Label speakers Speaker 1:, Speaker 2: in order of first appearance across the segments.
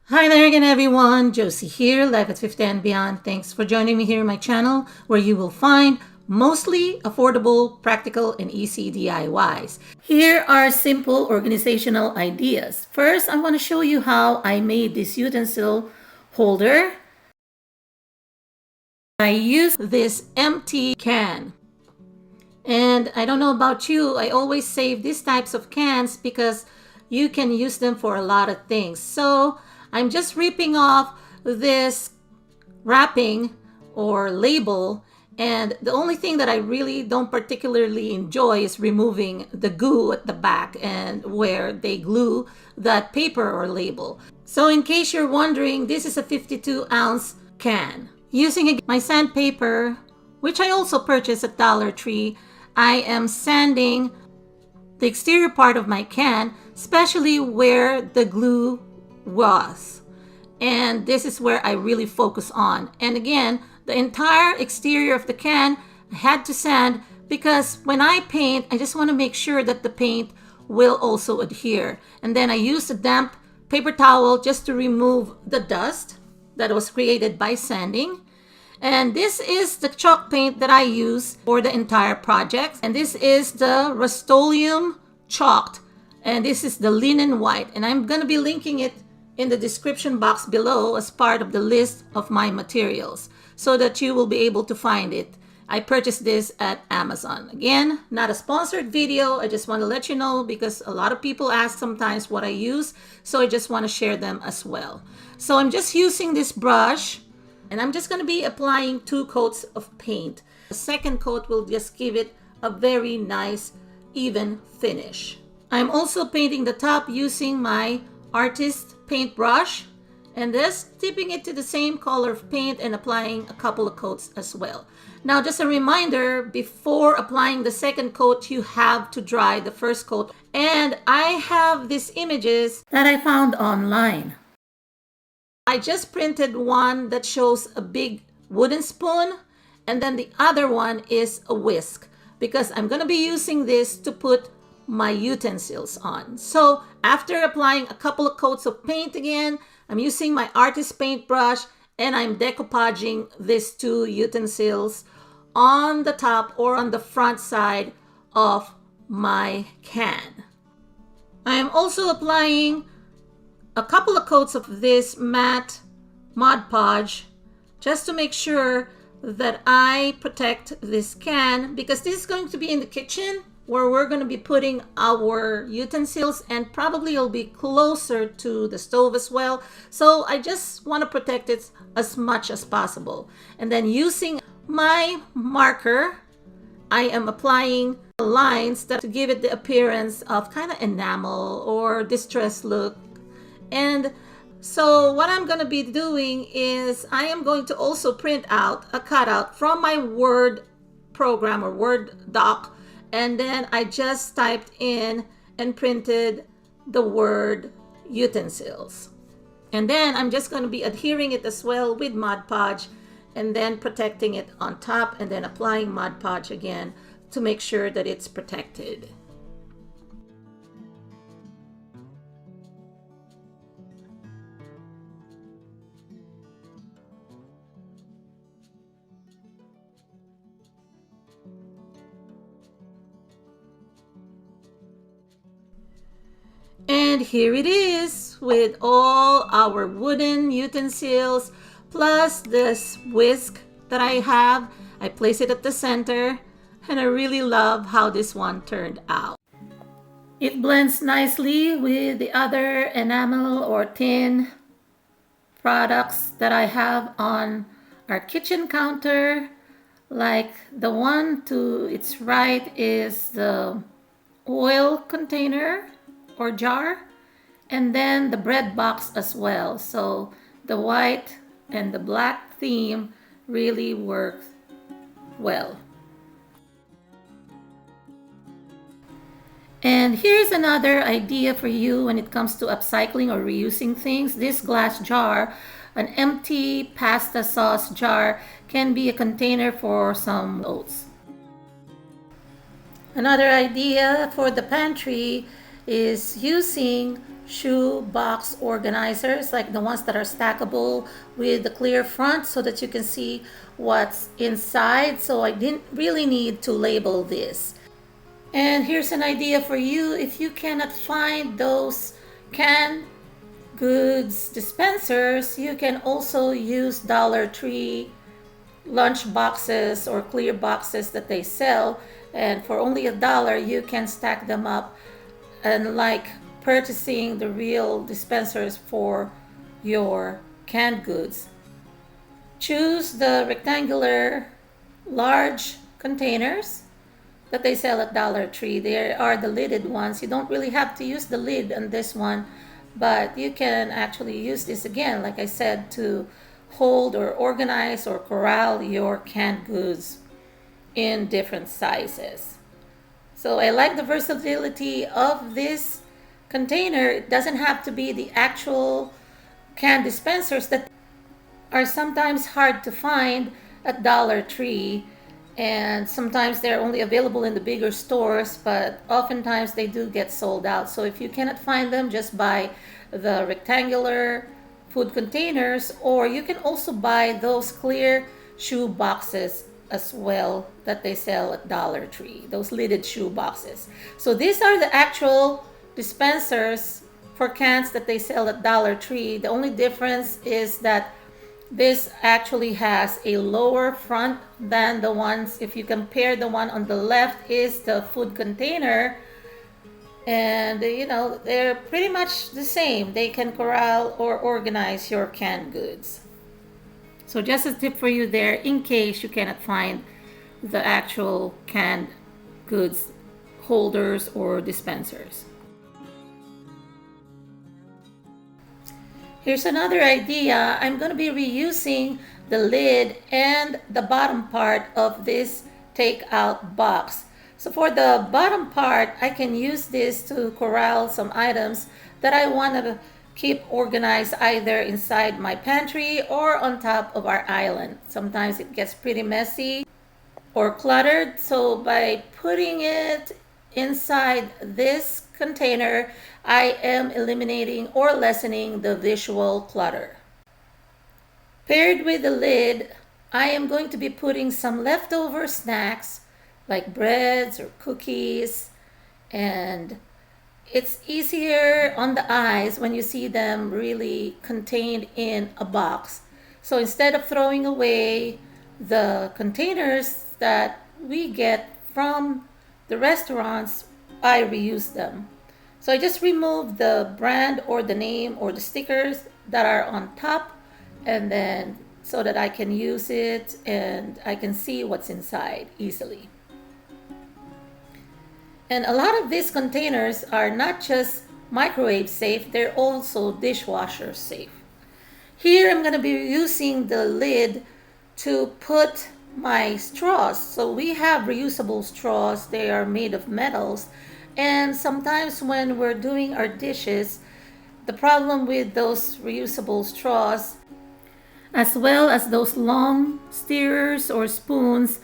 Speaker 1: Hi there again everyone, Josie here, Life at 50 and Beyond. Thanks for joining me here in my channel where you will find mostly affordable, practical, and easy DIYs. Here are simple organizational ideas. First, I want to show you how I made this utensil holder. I used this empty can. And I don't know about you, I always save these types of cans because you can use them for a lot of things. So I'm just ripping off this wrapping or label, and the only thing that I really don't particularly enjoy is removing the goo at the back and where they glue that paper or label. So in case you're wondering, this is a 52-ounce can. Using my sandpaper, which I also purchased at Dollar Tree, I am sanding the exterior part of my can, especially where the glue was. And this is where I really focus on. And again, the entire exterior of the can I had to sand because when I paint, I just want to make sure that the paint will also adhere. And then I use a damp paper towel just to remove the dust that was created by sanding. And this is the chalk paint that I use for the entire project. And this is the Rust-Oleum chalked. And this is the linen white. And I'm going to be linking it in the description box below as part of the list of my materials so that you will be able to find it. I purchased this at Amazon. Again, not a sponsored video. I just want to let you know because a lot of people ask sometimes what I use. So I just want to share them as well. So I'm just using this brush and I'm just going to be applying 2 coats of paint. The second coat will just give it a very nice, even finish. I'm also painting the top using my artist paintbrush and just dipping it to the same color of paint and applying a couple of coats as well. Now, just a reminder, before applying the second coat, you have to dry the first coat. And I have these images that I found online. I just printed one that shows a big wooden spoon, and then the other one is a whisk because I'm going to be using this to put my utensils on. So after applying a couple of coats of paint again, I'm using my artist paintbrush and I'm decoupaging these 2 utensils on the top or on the front side of my can. I am also applying a couple of coats of this matte Mod Podge just to make sure that I protect this can because this is going to be in the kitchen where we're going to be putting our utensils, and probably it'll be closer to the stove as well. So I just want to protect it as much as possible. And then using my marker, I am applying lines that to give it the appearance of kind of enamel or distressed look. And so what I'm going to be doing is I am going to also print out a cutout from my Word program or Word doc. And then I just typed in and printed the word utensils. And then I'm just going to be adhering it as well with Mod Podge and then protecting it on top and then applying Mod Podge again to make sure that it's protected. And here it is with all our wooden utensils plus this whisk that I have. I place it at the center and I really love how this one turned out. It blends nicely with the other enamel or tin products that I have on our kitchen counter. Like the one to its right is the oil container or jar, and then the bread box as well. So the white and the black theme really works well. And here's another idea for you when it comes to upcycling or reusing things. This glass jar, an empty pasta sauce jar, can be a container for some oats. Another idea for the pantry is using shoe box organizers, like the ones that are stackable with the clear front so that you can see what's inside. So I didn't really need to label this. And here's an idea for you. If you cannot find those canned goods dispensers, you can also use Dollar Tree lunch boxes or clear boxes that they sell, and for only $1 you can stack them up, unlike purchasing the real dispensers for your canned goods. Choose the rectangular large containers that they sell at Dollar Tree. They are the lidded ones. You don't really have to use the lid on this one, but you can actually use this again, like I said, to hold or organize or corral your canned goods in different sizes. So I like the versatility of this container. It doesn't have to be the actual canned dispensers that are sometimes hard to find at Dollar Tree, and sometimes they're only available in the bigger stores, but oftentimes they do get sold out. So if you cannot find them, just buy the rectangular food containers, or you can also buy those clear shoe boxes as well that they sell at Dollar Tree, those lidded shoe boxes. So these are the actual dispensers for cans that they sell at Dollar Tree. The only difference is that this actually has a lower front than the ones, if you compare, the one on the left is the food container, and they're pretty much the same. They can corral or organize your canned goods. So just a tip for you there, in case you cannot find the actual canned goods holders or dispensers. Here's another idea. I'm going to be reusing the lid and the bottom part of this takeout box. So for the bottom part, I can use this to corral some items that I want to keep organized either inside my pantry or on top of our island. Sometimes it gets pretty messy or cluttered, so by putting it inside this container, I am eliminating or lessening the visual clutter. Paired with the lid, I am going to be putting some leftover snacks like breads or cookies, and it's easier on the eyes when you see them really contained in a box. So instead of throwing away the containers that we get from the restaurants, I reuse them. So I just remove the brand or the name or the stickers that are on top, and then so that I can use it and I can see what's inside easily. And a lot of these containers are not just microwave safe, they're also dishwasher safe. Here I'm going to be using the lid to put my straws. So we have reusable straws. They are made of metals, and sometimes when we're doing our dishes, the problem with those reusable straws, as well as those long stirrers or spoons,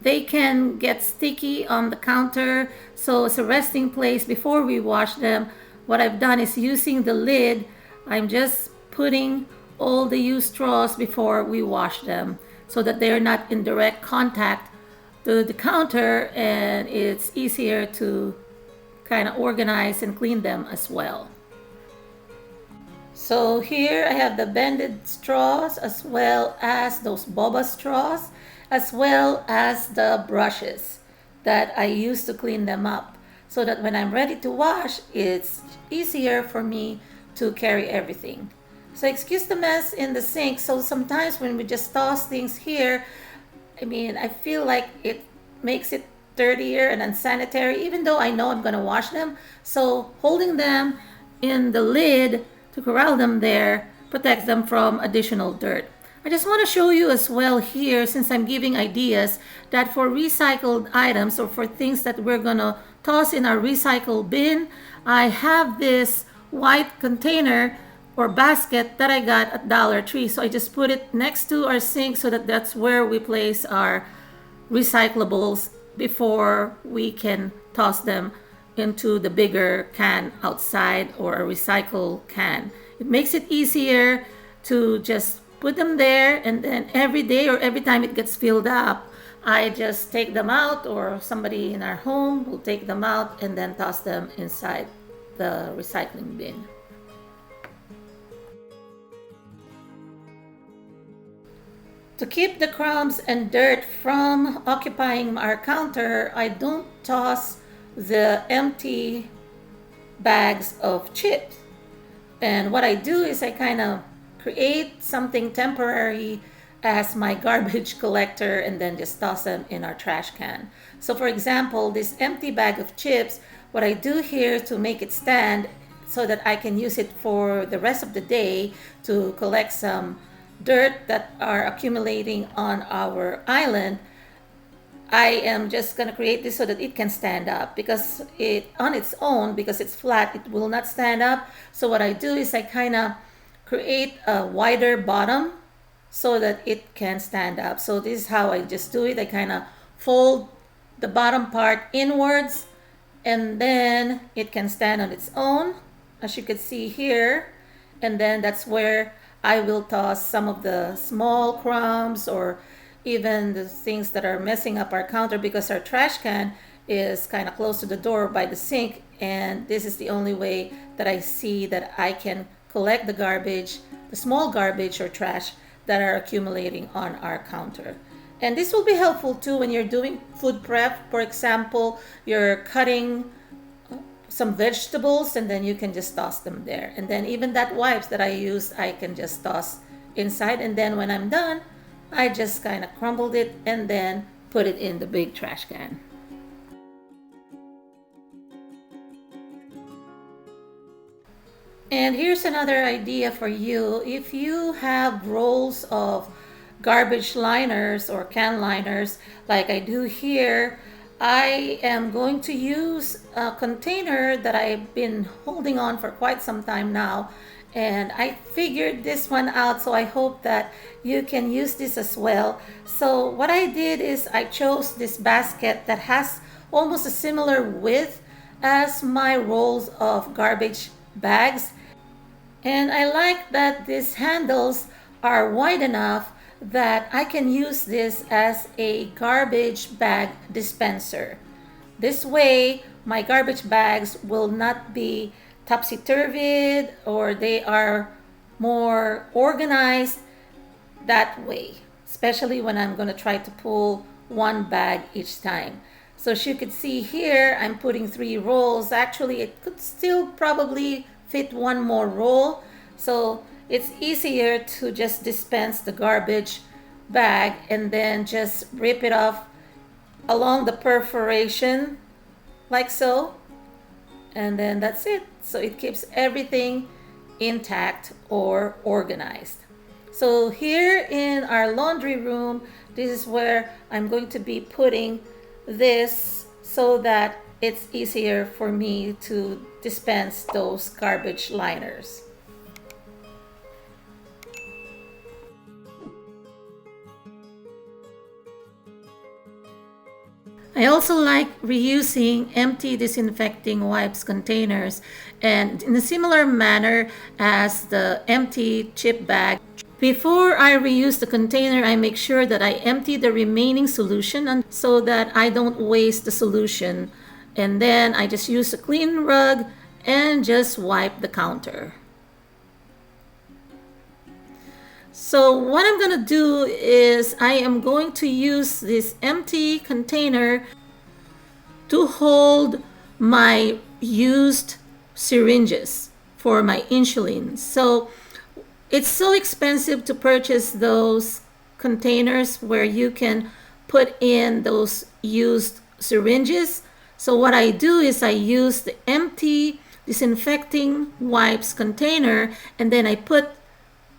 Speaker 1: they can get sticky on the counter. So as a resting place before we wash them, what I've done is, using the lid, I'm just putting all the used straws before we wash them so that they're not in direct contact to the counter, and it's easier to kind of organize and clean them as well. So here I have the bended straws, as well as those boba straws, as well as the brushes that I use to clean them up, so that when I'm ready to wash, it's easier for me to carry everything. So excuse the mess in the sink. So sometimes when we just toss things here, I feel like it makes it dirtier and unsanitary, even though I know I'm going to wash them. So holding them in the lid to corral them there protects them from additional dirt. I just want to show you as well here, since I'm giving ideas, that for recycled items or for things that we're going to toss in our recycle bin, I have this white container or basket that I got at Dollar Tree. So I just put it next to our sink so that that's where we place our recyclables before we can toss them into the bigger can outside or a recycle can. It makes it easier to just put them there, and then every day or every time it gets filled up, I just take them out, or somebody in our home will take them out and then toss them inside the recycling bin. To keep the crumbs and dirt from occupying our counter, I don't toss the empty bags of chips. And what I do is I kind of create something temporary as my garbage collector and then just toss them in our trash can. So for example, this empty bag of chips, what I do here to make it stand so that I can use it for the rest of the day to collect some dirt that are accumulating on our island, I am just going to create this so that it can stand up, because it on its own, because it's flat, it will not stand up. So what I do is I kind of create a wider bottom so that it can stand up. So this is how I just do it. I kind of fold the bottom part inwards, and then it can stand on its own, as you can see here. And then that's where I will toss some of the small crumbs or even the things that are messing up our counter, because our trash can is kind of close to the door by the sink, and this is the only way that I see that I can collect the garbage, the small garbage or trash that are accumulating on our counter. And this will be helpful too when you're doing food prep. For example, you're cutting some vegetables and then you can just toss them there. And then even that wipes that I use, I can just toss inside, and then when I'm done, I just kind of crumbled it and then put it in the big trash can. And here's another idea for you. If you have rolls of garbage liners or can liners like I do here, I am going to use a container that I've been holding on for quite some time now, and I figured this one out, so I hope that you can use this as well. So what I did is I chose this basket that has almost a similar width as my rolls of garbage bags, and I like that these handles are wide enough that I can use this as a garbage bag dispenser. This way my garbage bags will not be topsy-turvy, or they are more organized that way, especially when I'm going to try to pull one bag each time. So as you can see here, I'm putting 3 rolls. Actually, it could still probably fit one more roll, so it's easier to just dispense the garbage bag and then just rip it off along the perforation like so, and then that's it. So it keeps everything intact or organized. So here in our laundry room, this is where I'm going to be putting this so that it's easier for me to dispense those garbage liners. I also like reusing empty disinfecting wipes containers, and in a similar manner as the empty chip bag. Before I reuse the container, I make sure that I empty the remaining solution so that I don't waste the solution. And then I just use a clean rug and just wipe the counter. So what I'm going to do is I am going to use this empty container to hold my used syringes for my insulin. So it's so expensive to purchase those containers where you can put in those used syringes. So what I do is I use the empty disinfecting wipes container, and then I put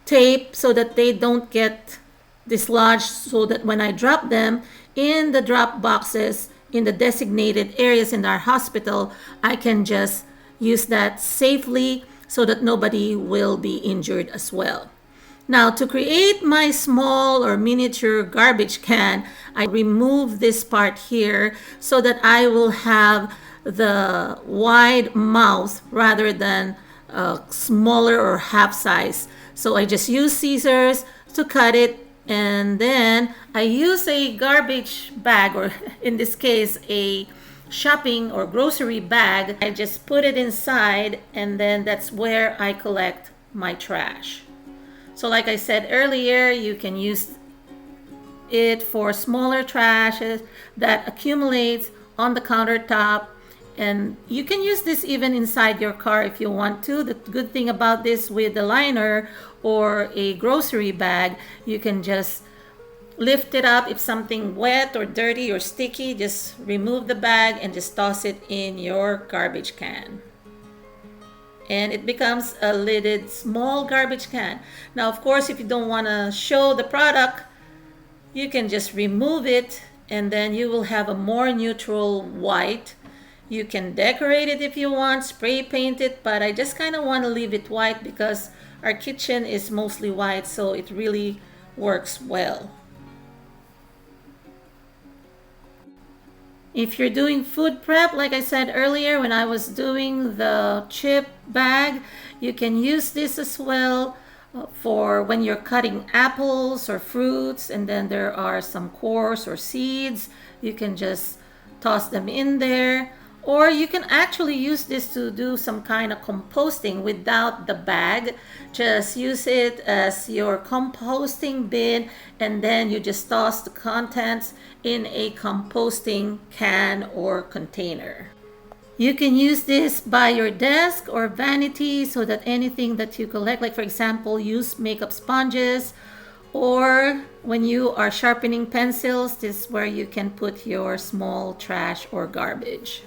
Speaker 1: tape so that they don't get dislodged, so that when I drop them in the drop boxes in the designated areas in our hospital, I can just use that safely so that nobody will be injured as well. Now, to create my small or miniature garbage can, I remove this part here so that I will have the wide mouth rather than smaller or half size. So I just use scissors to cut it, and then I use a garbage bag, or in this case a shopping or grocery bag. I just put it inside, and then that's where I collect my trash. So like I said earlier, you can use it for smaller trashes that accumulates on the countertop, and you can use this even inside your car if you want to. The good thing about this with the liner or a grocery bag, you can just lift it up. If something wet or dirty or sticky, just remove the bag and just toss it in your garbage can, and it becomes a lidded small garbage can. Now of course, if you don't want to show the product, you can just remove it, and then you will have a more neutral white. You can decorate it if you want, spray paint it, but I just kind of want to leave it white because our kitchen is mostly white, so it really works well. If you're doing food prep, like I said earlier when I was doing the chip bag, you can use this as well for when you're cutting apples or fruits, and then there are some cores or seeds. You can just toss them in there. Or you can actually use this to do some kind of composting without the bag. Just use it as your composting bin, and then you just toss the contents in a composting can or container. You can use this by your desk or vanity so that anything that you collect, like for example, use makeup sponges, or when you are sharpening pencils, this is where you can put your small trash or garbage.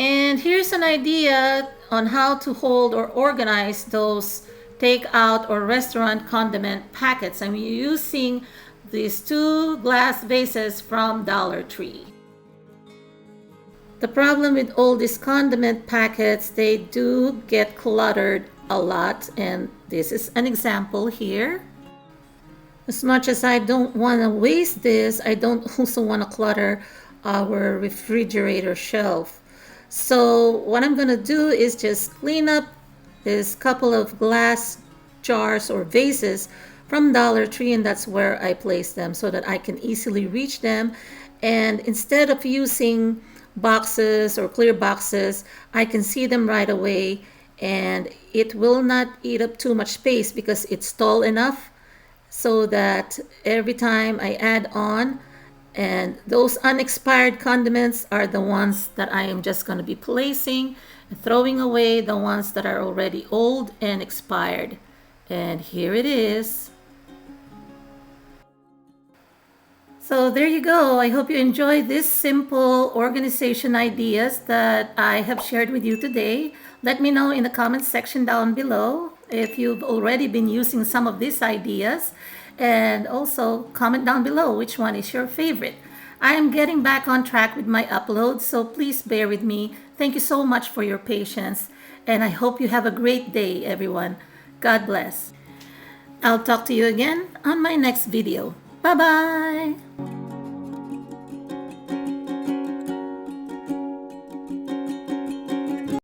Speaker 1: And here's an idea on how to hold or organize those takeout or restaurant condiment packets. I'm using these 2 glass vases from Dollar Tree. The problem with all these condiment packets, they do get cluttered a lot, and this is an example here. As much as I don't want to waste this, I don't also want to clutter our refrigerator shelf. So what I'm going to do is just clean up this couple of glass jars or vases from Dollar Tree, and that's where I place them so that I can easily reach them. And instead of using boxes or clear boxes, I can see them right away, and it will not eat up too much space because it's tall enough so that every time I add on, and those unexpired condiments are the ones that I am just going to be placing and throwing away the ones that are already old and expired. And here it is. So there you go. I hope you enjoyed this simple organization ideas that I have shared with you today. Let me know in the comments section down below if you've already been using some of these ideas. And also comment down below which one is your favorite. I am getting back on track with my uploads, so please bear with me. Thank you so much for your patience, and I hope you have a great day, everyone. God bless. I'll talk to you again on my next video. Bye-bye.